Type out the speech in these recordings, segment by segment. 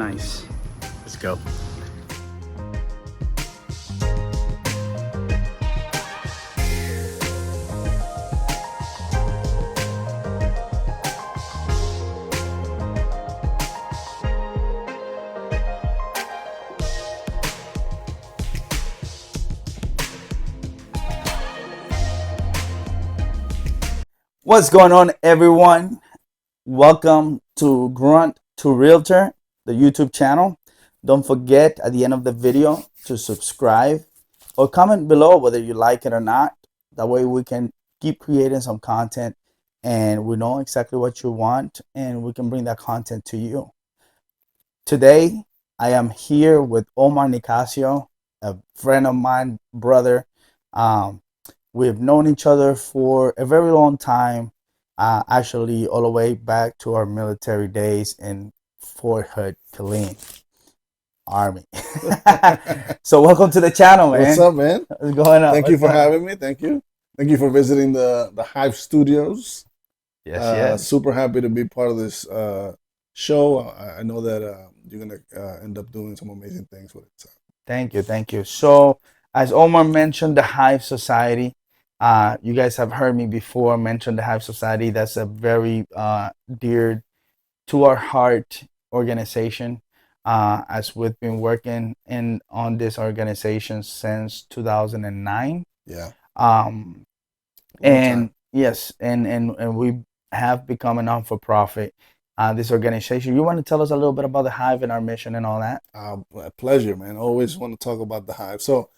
Nice. Let's go. What's going on, everyone? Welcome to Grunt to Realtor, the YouTube channel. Don't forget at the end of the video to subscribe or comment below whether you like it or not. That way we can keep creating some content and we know exactly what you want and we can bring that content to you. Today, I am here with Omar Nicasio, a friend of mine, brother. Um, we've known each other for a very long time, actually, all the way back to our military days in Fort Hood, Killeen Army. So, welcome to the channel, What's man. up, man? What's going on? Thank you What's for going on? having me. Thank you. Thank you for visiting the Hive Studios. Yes, yes. Super happy to be part of this show. I know that you're gonna end up doing some amazing things with it. So. Thank you, thank you. So, as Omar mentioned, the Hive Society. You guys have heard me before mention the Hive Society. That's a very dear to our heart organization. As we've been working in on this organization since 2009. Yeah, Um, long time. and yes, and we have become a non-for-profit. This organization. You want to tell us a little bit about the Hive and our mission and all that? A pleasure, man. Always want to talk about the Hive. So,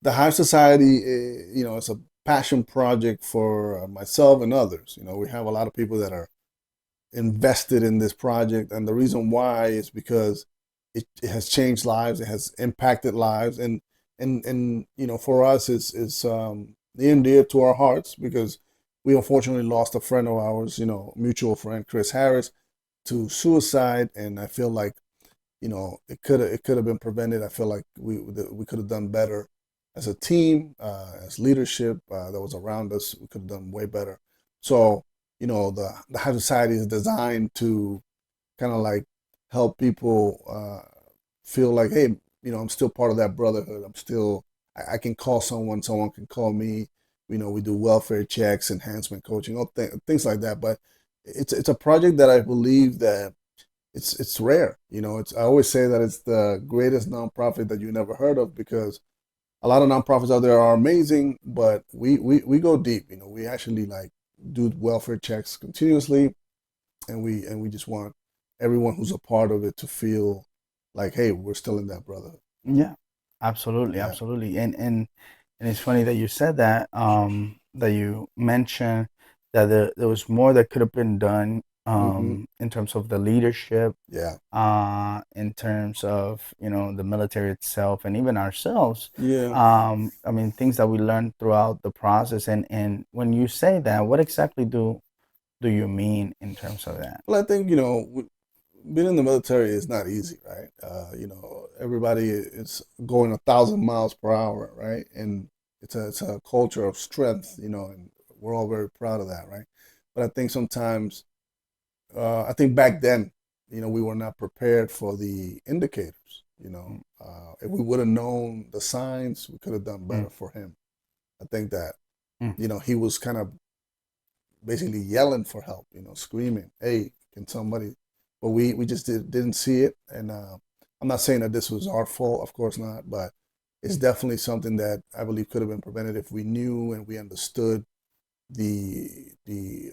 the Hive Society, it's a passion project for myself and others. We have a lot of people that are invested in this project, and the reason why is because it has changed lives, it has impacted lives, and for us it's near and dear to our hearts because we unfortunately lost a friend of ours, mutual friend Chris Harris, to suicide, and I feel like it could have been prevented. I feel like we could have done better as a team, as leadership that was around us. We could have done way better. So the High Society is designed to kind of like help people feel like, hey, I'm still part of that brotherhood. I can call someone, someone can call me. We do welfare checks, enhancement coaching, all things like that. But it's a project that I believe that it's rare. I always say that it's the greatest nonprofit that you never heard of because a lot of nonprofits out there are amazing, but we go deep. We actually like do welfare checks continuously, and we just want everyone who's a part of it to feel like, hey, we're still in that brotherhood. Yeah, absolutely, Yeah. absolutely. And it's funny that you said that, that you mentioned that there was more that could have been done Hmm. in terms of the leadership, Yeah. in terms of, the military itself and even ourselves. Yeah. I mean, things that we learned throughout the process. And when you say that, what exactly do you mean in terms of that? Well, I think being in the military is not easy, right? Everybody is going 1,000 miles per hour, right? And it's a culture of strength, and we're all very proud of that, right? But I think sometimes, I think back then, we were not prepared for the indicators. Mm, If we would have known the signs, we could have done mm, better for him. I think that, mm, he was kind of basically yelling for help, screaming, "Hey, can somebody?" But we just didn't see it, and I'm not saying that this was our fault, of course not, but it's definitely something that I believe could have been prevented if we knew and we understood the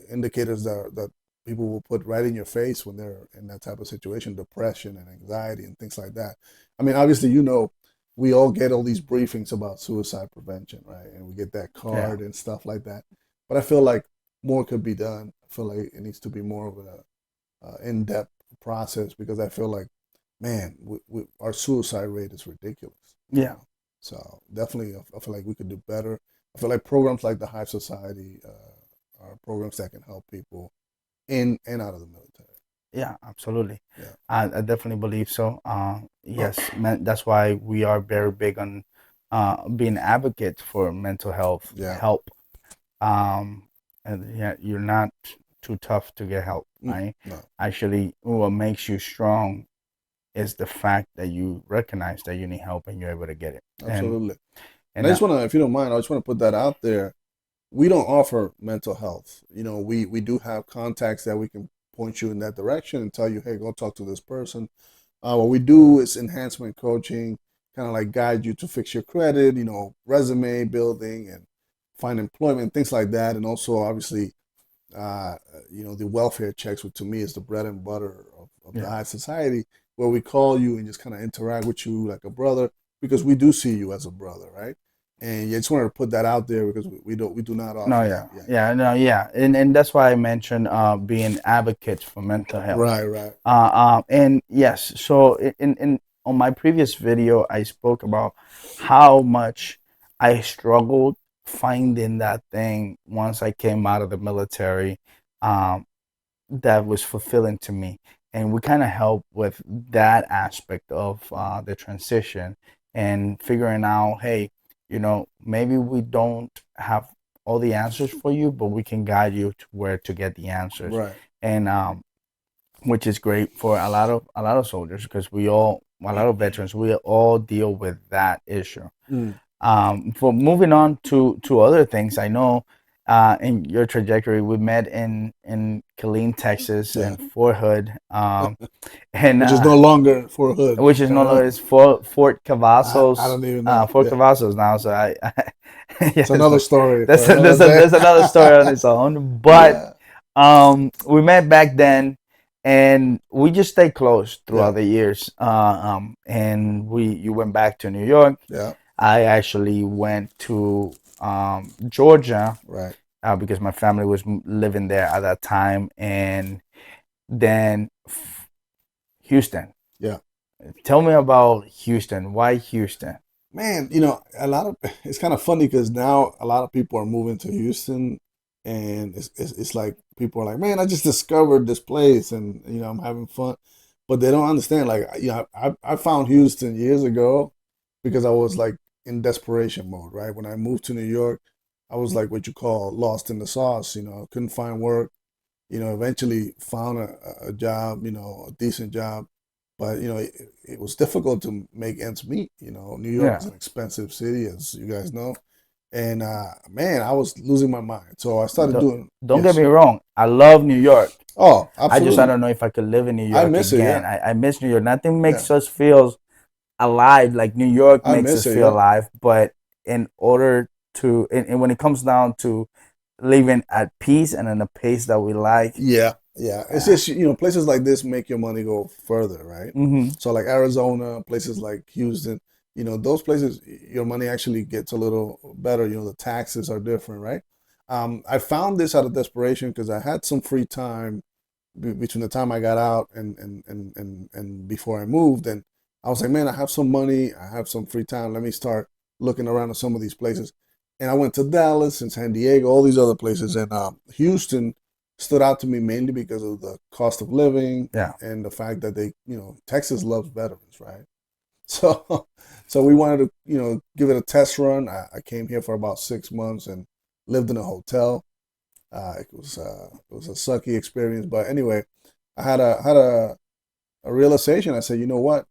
indicators that people will put right in your face when they're in that type of situation, depression and anxiety and things like that. I mean, obviously, we all get all these briefings about suicide prevention, right? And we get that yeah. card and stuff like that. But I feel like more could be done. I feel like it needs to be more of an in-depth process because I feel like, man, our suicide rate is ridiculous. You Yeah. know, so definitely, I feel like we could do better. I feel like programs like the Hive Society are programs that can help people in and out of the military. Yeah, absolutely. Yeah. I definitely believe so. Yes, that's why we are very big on being advocates for mental health Yeah. help. And yeah, you're not too tough to get help, right? No. Actually, what makes you strong is the fact that you recognize that you need help and you're able to get it. Absolutely. And And I just want to, if you don't mind, I just want to put that out there. We don't offer mental health. We do have contacts that we can point you in that direction and tell you, hey, go talk to this person. What we do is enhancement coaching, kind of like guide you to fix your credit, resume building and find employment, things like that. And also, obviously, uh, the welfare checks, which to me is the bread and butter of the yeah, Hive Society, where we call you and just kind of interact with you like a brother because we do see you as a brother, right? And yeah, I just wanted to put that out there because we do not no, offer that. yeah, Yeah, yeah. yeah, no, yeah, and that's why I mentioned being advocates for mental health. Right, right. And yes, so in on my previous video, I spoke about how much I struggled finding that thing once I came out of the military. Um, that was fulfilling to me. And we kind of help with that aspect of the transition and figuring out, hey, maybe we don't have all the answers for you, but we can guide you to where to get the answers. Right. And which is great for a lot of soldiers because a lot of veterans, we all deal with that issue. Mm, For moving on to other things, I know in your trajectory, we met in Killeen, Texas, yeah. and Fort Hood, and Which is no longer for Hood. which is no longer is Fort I Cavazos, don't even know. Fort Yeah. Cavazos now. So It's yes, another story for that's another day. there's another story on its own. But Yeah. we met back then, and we just stayed close Yeah. throughout the years. And you went back to New York. Yeah. I actually went to Georgia Right. because my family was living there at that time, and then Houston. Yeah. Tell me about Houston. Why Houston? Man, a lot of it's kind of funny because now a lot of people are moving to Houston, and it's like people are like, man, I just discovered this place, and I'm having fun, but they don't understand. Like, I found Houston years ago because I was like in desperation mode, right? When I moved to New York, I was like what you call lost in the sauce. Couldn't find work. Eventually found a job, a decent job, but it was difficult to make ends meet. New York is Yeah, an expensive city, as you guys know, and man, I was losing my mind. So I started don't, doing don't get yes. me wrong. I love New York. Oh, I absolutely. don't know if I could live in New I York miss it. again. Yeah, I miss New York. Nothing yeah. makes us feel alive like New York I makes miss us it. feel Yeah, alive. But in order and when it comes down to living at peace and in a pace that we like, yeah, yeah. It's uh, just places like this make your money go further, right? mm-hmm, So like Arizona, places like Houston, those places your money actually gets a little better. The taxes are different, right? I found this out of desperation because I had some free time between the time I got out and before I moved, and I was like, man, I have some money, I have some free time. Let me start looking around at some of these places. And I went to Dallas and San Diego, all these other places, and Houston stood out to me mainly because of the cost of living yeah, and the fact that Texas loves veterans, right? So, so we wanted to, give it a test run. I came here for about 6 months and lived in a hotel. It was a sucky experience, but anyway, I had a realization. I said, you know what,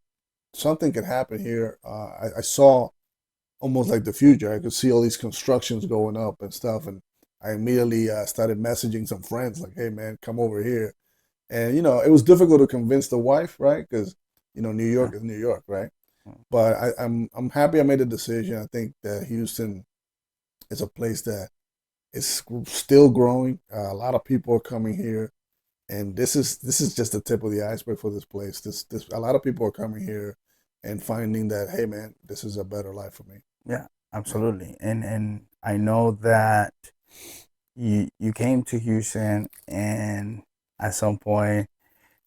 something could happen here. I saw almost like the future. I could see all these constructions going up and stuff, and I immediately started messaging some friends like, hey man, come over here. And it was difficult to convince the wife, right? Because New yeah. York is New York, right? But I'm happy I made a decision. I think that Houston is a place that is still growing. A lot of people are coming here, and this is just the tip of the iceberg for this place. This a lot of people are coming here and finding that, hey man, this is a better life for me. Yeah, Yeah, absolutely. And I know that you came to Houston, and at some point,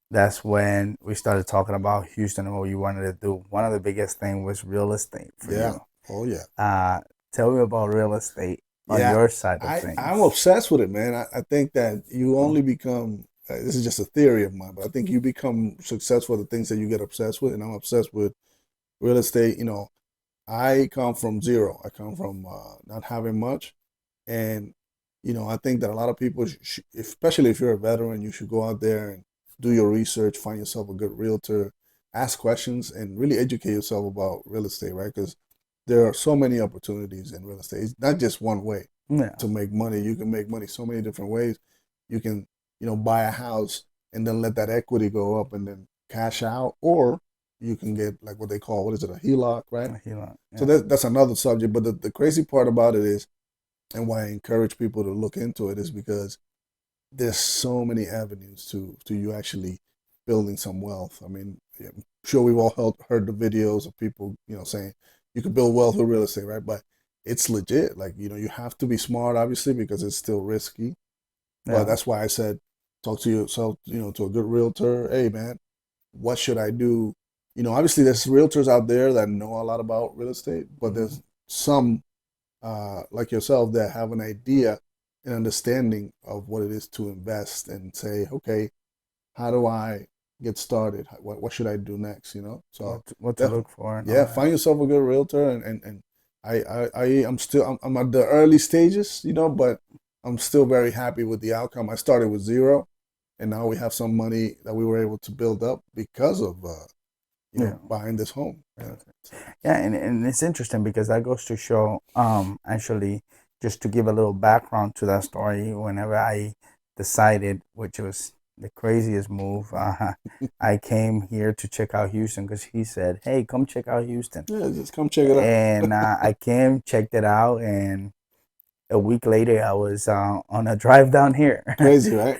that's when we started talking about Houston and what you wanted to do. One of the biggest thing was real estate for yeah, you. oh yeah, Uh, Tell me about real estate on yeah. your side of I'm things. obsessed with it, man. I think that you only become. This is just a theory of mine, but I think you become successful at the things that you get obsessed with, and I'm obsessed with real estate. I come from zero. I come from not having much, and I think that a lot of people, especially if you're a veteran, you should go out there and do your research, find yourself a good realtor, ask questions and really educate yourself about real estate, right? Because there are so many opportunities in real estate. It's not just one way Yeah. to make money. You can make money so many different ways. You can, buy a house and then let that equity go up and then cash out, or you can get like what they call, what is it, a HELOC, right? So Yeah. that's another subject. But the crazy part about it is, and why I encourage people to look into it, is because there's so many avenues to you actually building some wealth. I mean, yeah, I'm sure we've all heard the videos of people, saying you can build wealth with real estate, right? But it's legit. Like, you have to be smart, obviously, because it's still risky. But Yeah. that's why I said, talk to yourself, to a good realtor. Hey, man, what should I do? Obviously, there's realtors out there that know a lot about real estate, but Hmm. there's some like yourself that have an idea and understanding of what it is to invest and say, okay, how do I get started? What should I do next? What to Definitely, look for and all yeah, that. find yourself a good realtor, and I'm still I'm at the early stages, but I'm still very happy with the outcome. I started with zero, and now we have some money that we were able to build up because of Yeah. buying this home. Yeah. So, Yeah, and it's interesting because that goes to show, actually, just to give a little background to that story, whenever I decided, which was the craziest move, I came here to check out Houston because he said, "Hey, come check out Houston." yeah, just come check it out. And I came, checked it out, and a week later, I was on a drive down here. Crazy, right?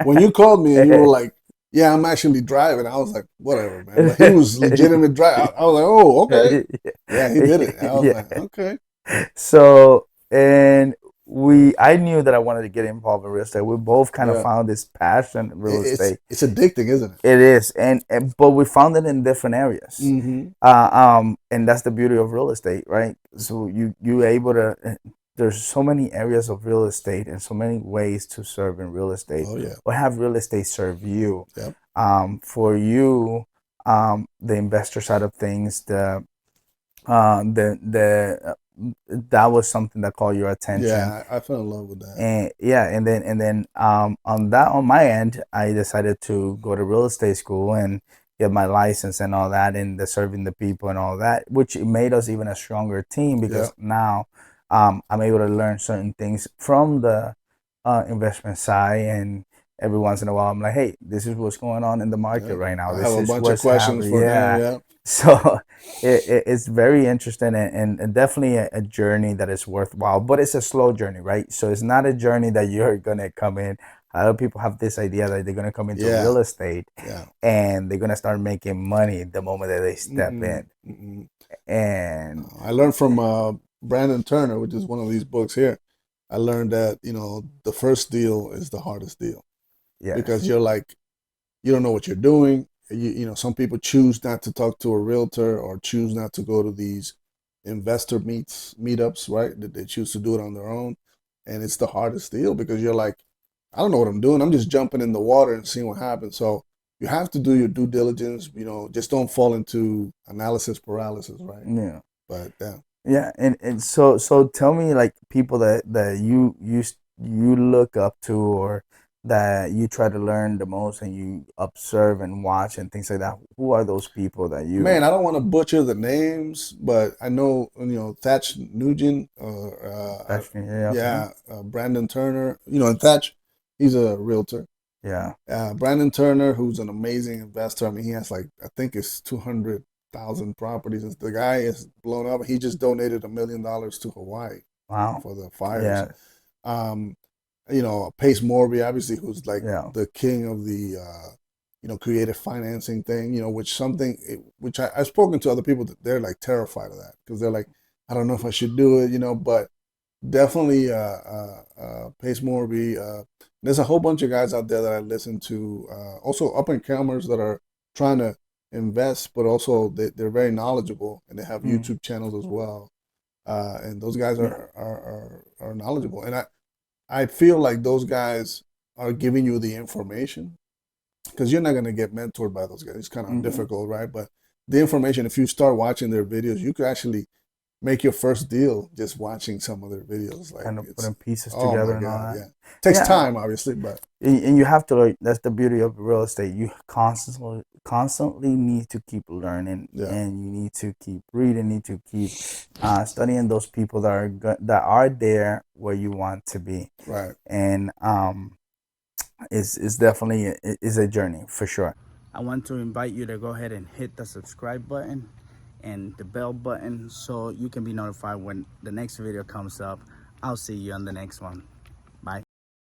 When you called me and you were like, "Yeah, I'm actually driving," I was like, "Whatever, man." But he was legitimate drive. I was like, "Oh, okay." Yeah, he did it. I was Yeah. like, "Okay." So, and I knew that I wanted to get involved in real estate. We both kind of Yeah, found this passion in real it's estate. it's addicting, isn't it? It is, and but we found it in different areas. Mm-hmm. And that's the beauty of real estate, right? So you able to. There's so many areas of real estate and so many ways to serve in real estate, Oh yeah. or have real estate serve you. Yep. For you, the investor side of things, the that was something that caught your attention. Yeah, I fell in love with that. And yeah, and then on my end, I decided to go to real estate school and get my license and all that, and the serving the people and all that, which made us even a stronger team Yeah. because now I'm able to learn certain things from the investment side. And every once in a while, I'm like, hey, this is what's going on in the market Yeah. right now. I have This a is bunch of what's questions happening. for him. Yeah. Yeah. So it's very interesting, and definitely a journey that is worthwhile, but it's a slow journey, right? So it's not a journey that you're gonna come in. A lot of people have this idea that they're gonna come into Yeah. real estate Yeah. and they're gonna start making money the moment that they step Mm-mm. in. Mm-mm. And I learned from Brandon Turner, which is one of these books here. I learned that the first deal is the hardest deal because yes. you're like, you don't know what you're doing. Some people choose not to talk to a realtor or choose not to go to these investor meetups, right? That they choose to do it on their own, and it's the hardest deal because you're like, I don't know what I'm doing. I'm just jumping in the water and seeing what happens. So you have to do your due diligence. Just don't fall into analysis paralysis, right? Yeah. But yeah. Yeah, and so tell me, like, people that you look up to, or that you try to learn the most and you observe and watch and things like that. Who are those people that Man, you I don't want to butcher the names, but I know Thatch Nugent, or passionate? Yeah, okay. yeah, Brandon Turner. And Thatch, he's a realtor. Yeah. Brandon Turner, who's an amazing investor. I mean, he has like, I think it's 200,000 properties. And the guy is blown up. He just donated $1 million to Hawaii Wow. for the fires. Yeah. Um, Pace Morby, obviously, who's like Yeah. the king of the creative financing thing. Which I've spoken to other people that they're like terrified of that because they're like, I don't know if I should do it. But definitely Pace Morby. There's a whole bunch of guys out there that I listen to. Also up and comers that are trying to invest, but also they're very knowledgeable and they have Mm. YouTube channels as well. And those guys Yeah. are knowledgeable. And I feel like those guys are giving you the information because you're not going to get mentored by those guys. It's kind of Hmm. difficult, right? But the information, if you start watching their videos, you could actually make your first deal just watching some of their videos. Like Kind of it's, putting pieces oh together my and all God, that. yeah. Takes Yeah, time, obviously, but and you have to, like, that's the beauty of real estate. You constantly need to keep learning, yeah, and you need to keep reading, need to keep studying those people that are there where you want to be. right. And it's definitely is a journey for sure. I want to invite you to go ahead and hit the subscribe button and the bell button so you can be notified when the next video comes up. I'll see you on the next one.